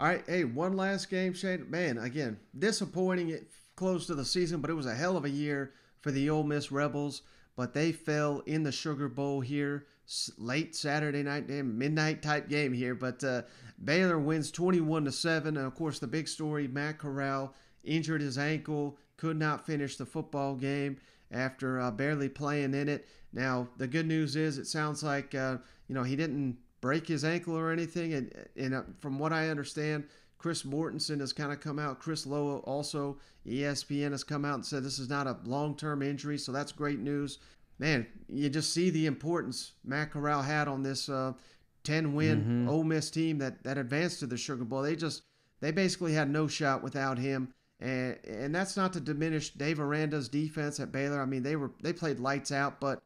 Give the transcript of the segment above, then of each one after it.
All right, hey, one last game, Shane. Man, again, disappointing it close to the season, but it was a hell of a year for the Ole Miss Rebels. But they fell in the Sugar Bowl here, late Saturday night, damn midnight type game here. But Baylor wins 21-7, and of course the big story: Matt Corral injured his ankle, could not finish the football game after barely playing in it. Now the good news is, it sounds like he didn't break his ankle or anything. And from what I understand, Chris Mortensen has kind of come out. Chris Lowe also, ESPN, has come out and said this is not a long-term injury, so that's great news. Man, you just see the importance Matt Corral had on this 10-win Ole Miss team that advanced to the Sugar Bowl. They basically had no shot without him. And that's not to diminish Dave Aranda's defense at Baylor. I mean, they played lights out, but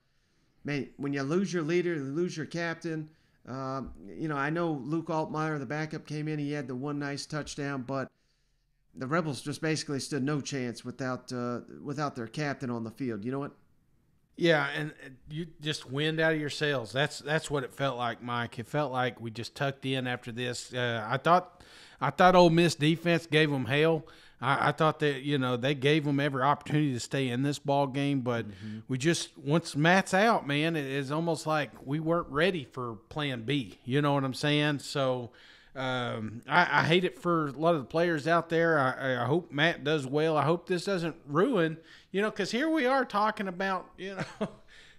man, when you lose your leader, you lose your captain. I know Luke Altmaier, the backup, came in. He had the one nice touchdown, but the Rebels just basically stood no chance without their captain on the field. You know what? Yeah, and you just wind out of your sails. That's what it felt like, Mike. It felt like we just tucked in after this. I thought Ole Miss defense gave them hell. I thought that, they gave them every opportunity to stay in this ball game, but we just, once Matt's out, man, it's almost like we weren't ready for plan B. You know what I'm saying? So I hate it for a lot of the players out there. I hope Matt does well. I hope this doesn't ruin, because here we are talking about,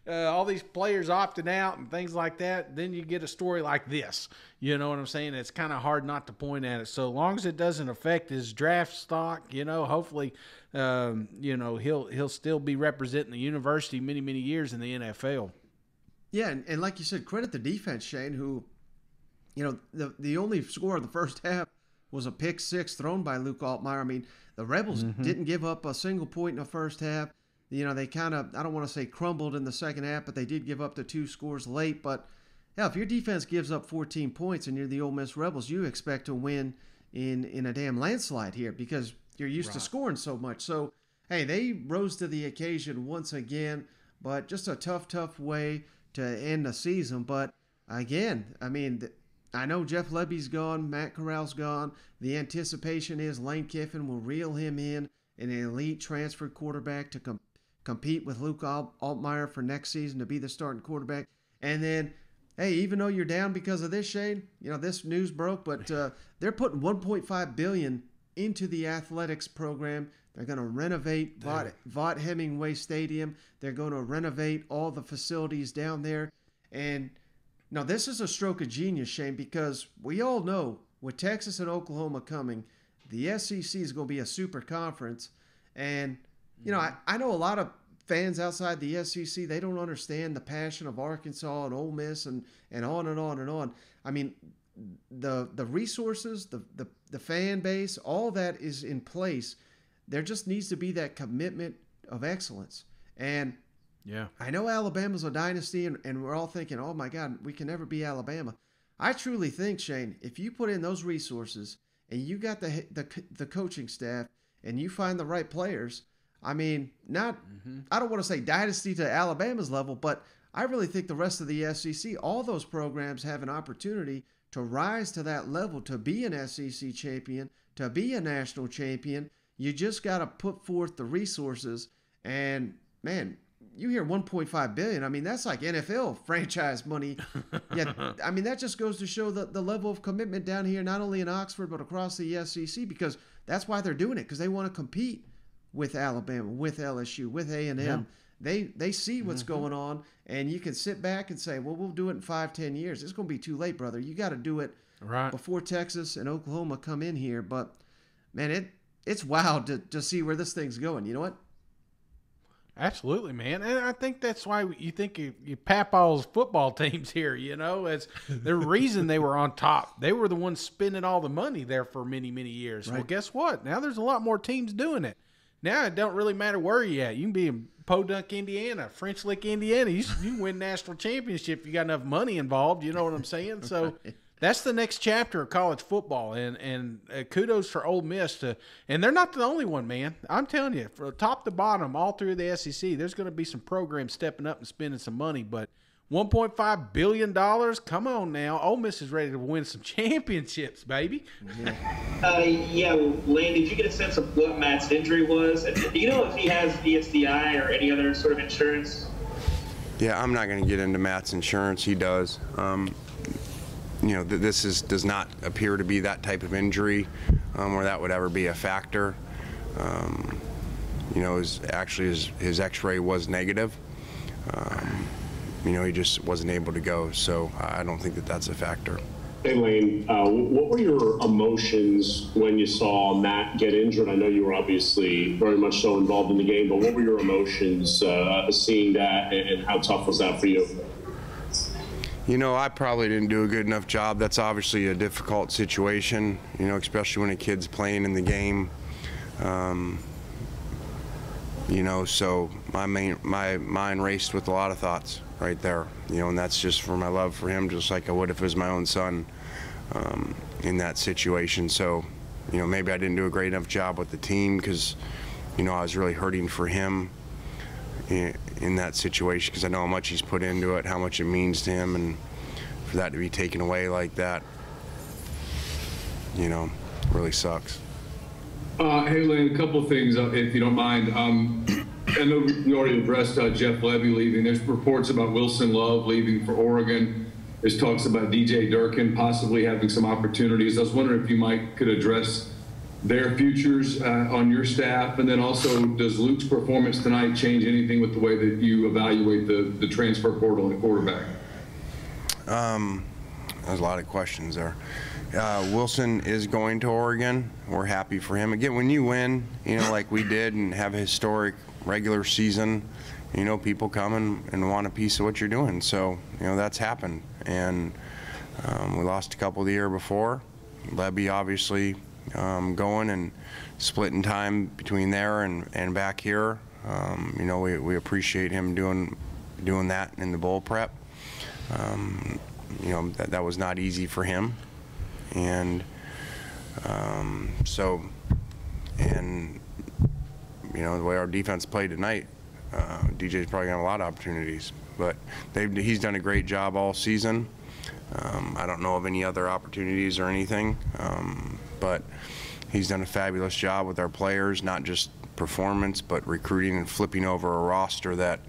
all these players opting out and things like that. Then you get a story like this. You know what I'm saying? It's kind of hard not to point at it. So long as it doesn't affect his draft stock, hopefully, he'll still be representing the university many, many years in the NFL. Yeah, and like you said, credit the defense, Shane, who, the only score of the first half was a pick six thrown by Luke Altmaier. I mean, the Rebels didn't give up a single point in the first half. They kind of, I don't want to say crumbled in the second half, but they did give up the 2 scores late. But, if your defense gives up 14 points and you're the Ole Miss Rebels, you expect to win in a damn landslide here because you're used to scoring so much. So, hey, they rose to the occasion once again, but just a tough way to end the season. But, again, I mean, I know Jeff Lebby's gone, Matt Corral's gone. The anticipation is Lane Kiffin will reel him in, an elite transfer quarterback to compete with Luke Altmaier for next season to be the starting quarterback. And then, hey, even though you're down because of this, Shane, this news broke, but they're putting $1.5 billion into the athletics program. They're going to renovate Vaught Hemingway Stadium. They're going to renovate all the facilities down there. And now this is a stroke of genius, Shane, because we all know with Texas and Oklahoma coming, the SEC is going to be a super conference. And I know a lot of fans outside the SEC, they don't understand the passion of Arkansas and Ole Miss and on and on and on. I mean, the resources, the fan base, all that is in place. There just needs to be that commitment of excellence. And yeah, I know Alabama's a dynasty, and we're all thinking, oh my God, we can never be Alabama. I truly think, Shane, if you put in those resources and you got the coaching staff and you find the right players, I mean, I don't want to say dynasty to Alabama's level, but I really think the rest of the SEC, all those programs have an opportunity to rise to that level, to be an SEC champion, to be a national champion. You just got to put forth the resources. And, man, you hear $1.5 billion. I mean, that's like NFL franchise money. Yeah, I mean, that just goes to show the level of commitment down here, not only in Oxford, but across the SEC, because that's why they're doing it, because they want to compete with Alabama, with LSU, with A&M. Yeah. They see what's going on, and you can sit back and say, well, we'll do it in 5-10 years. It's going to be too late, brother. You got to do it before Texas and Oklahoma come in here. But, man, it's wild to see where this thing's going. You know what? Absolutely, man. And I think that's why you think you Papaw's football teams here, as the reason they were on top. They were the ones spending all the money there for many, many years. Right. Well, guess what? Now there's a lot more teams doing it. Now it don't really matter where you at. You can be in Podunk, Indiana, French Lick, Indiana. You can win national championship if you got enough money involved. You know what I'm saying? So that's the next chapter of college football. And kudos for Ole Miss and they're not the only one, man. I'm telling you, from top to bottom, all through the SEC, there's going to be some programs stepping up and spending some money. But $1.5 billion. Come on now. Ole Miss is ready to win some championships, baby. Yeah, Lane, did you get a sense of what Matt's injury was? And do you know if he has ESDI or any other sort of insurance? Yeah, I'm not going to get into Matt's insurance. He does. This does not appear to be that type of injury where that would ever be a factor. His X-ray was negative. He just wasn't able to go, so I don't think that that's a factor. Hey, Lane, what were your emotions when you saw Matt get injured? I know you were obviously very much so involved in the game, but what were your emotions seeing that, and how tough was that for you? I probably didn't do a good enough job. That's obviously a difficult situation, especially when a kid's playing in the game. So my mind raced with a lot of thoughts right there, and that's just for my love for him, just like I would if it was my own son in that situation. So, maybe I didn't do a great enough job with the team because, I was really hurting for him in that situation because I know how much he's put into it, how much it means to him, and for that to be taken away like that, really sucks. Hey, Lane, a couple of things, if you don't mind. I know you already addressed Jeff Levy leaving. There's reports about Wilson Love leaving for Oregon. There's talks about DJ Durkin possibly having some opportunities. I was wondering if you could address their futures on your staff, and then also, does Luke's performance tonight change anything with the way that you evaluate the transfer portal at quarterback? There's a lot of questions there. Wilson is going to Oregon. We're happy for him. Again, when you win, like we did, and have a historic regular season, people come and want a piece of what you're doing. So, that's happened. And we lost a couple the year before. Levy obviously going and splitting time between there and back here. We appreciate him doing that in the bowl prep. That was not easy for him. And the way our defense played tonight, DJ's probably gonna have a lot of opportunities. But he's done a great job all season. I don't know of any other opportunities or anything, but he's done a fabulous job with our players, not just performance, but recruiting and flipping over a roster that,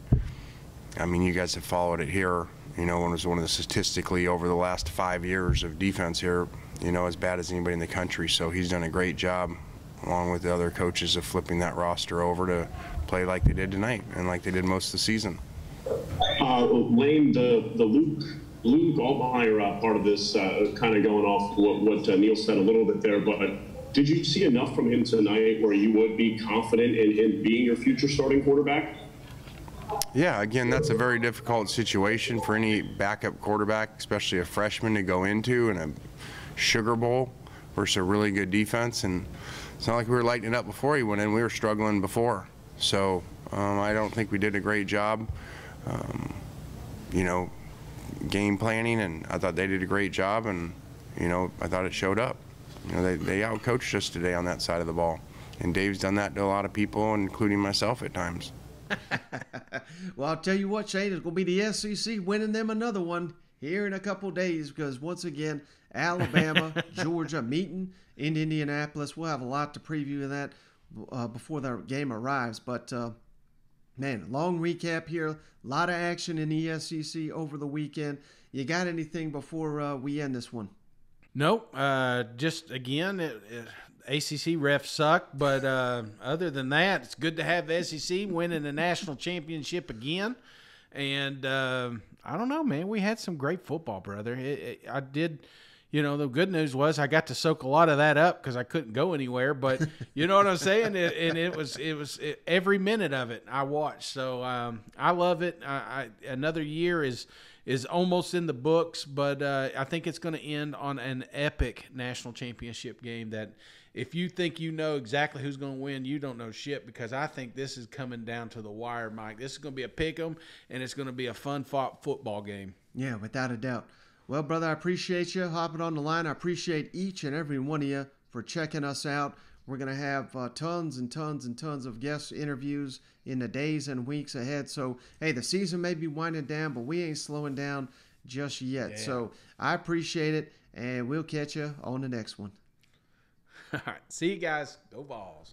you guys have followed it here. When it was one of the statistically over the last 5 years of defense here, as bad as anybody in the country. So he's done a great job, along with the other coaches, of flipping that roster over to play like they did tonight and like they did most of the season. Lane, the Luke Altmaier part of this, kind of going off what Neil said a little bit there, but did you see enough from him tonight where you would be confident in him being your future starting quarterback? Yeah, again, that's a very difficult situation for any backup quarterback, especially a freshman, to go into in a Sugar Bowl versus a really good defense. And it's not like we were lighting it up before he went in. We were struggling before. So I don't think we did a great job, game planning, and I thought they did a great job, and, I thought it showed up. They outcoached us today on that side of the ball. And Dave's done that to a lot of people, including myself at times. Well, I'll tell you what, Shane, it's going to be the SEC winning them another one here in a couple days, because once again, Alabama, Georgia meeting in Indianapolis. We'll have a lot to preview of that before the game arrives. But, man, long recap here. A lot of action in the SEC over the weekend. You got anything before we end this one? Nope. Just, again, ACC refs suck, but other than that, it's good to have the SEC winning the national championship again. And I don't know, man. We had some great football, brother. I did, the good news was I got to soak a lot of that up because I couldn't go anywhere. But you know what I'm saying? It was every minute of it I watched. So I love it. Another year is almost in the books, but I think it's going to end on an epic national championship game that if you think you know exactly who's going to win, you don't know shit, because I think this is coming down to the wire, Mike. This is going to be a pick-'em, and it's going to be a fun-fought football game. Yeah, without a doubt. Well, brother, I appreciate you hopping on the line. I appreciate each and every one of you for checking us out. We're going to have tons and tons and tons of guest interviews in the days and weeks ahead. So, hey, the season may be winding down, but we ain't slowing down just yet. Yeah. So I appreciate it, and we'll catch you on the next one. All right. See you guys. Go Vols.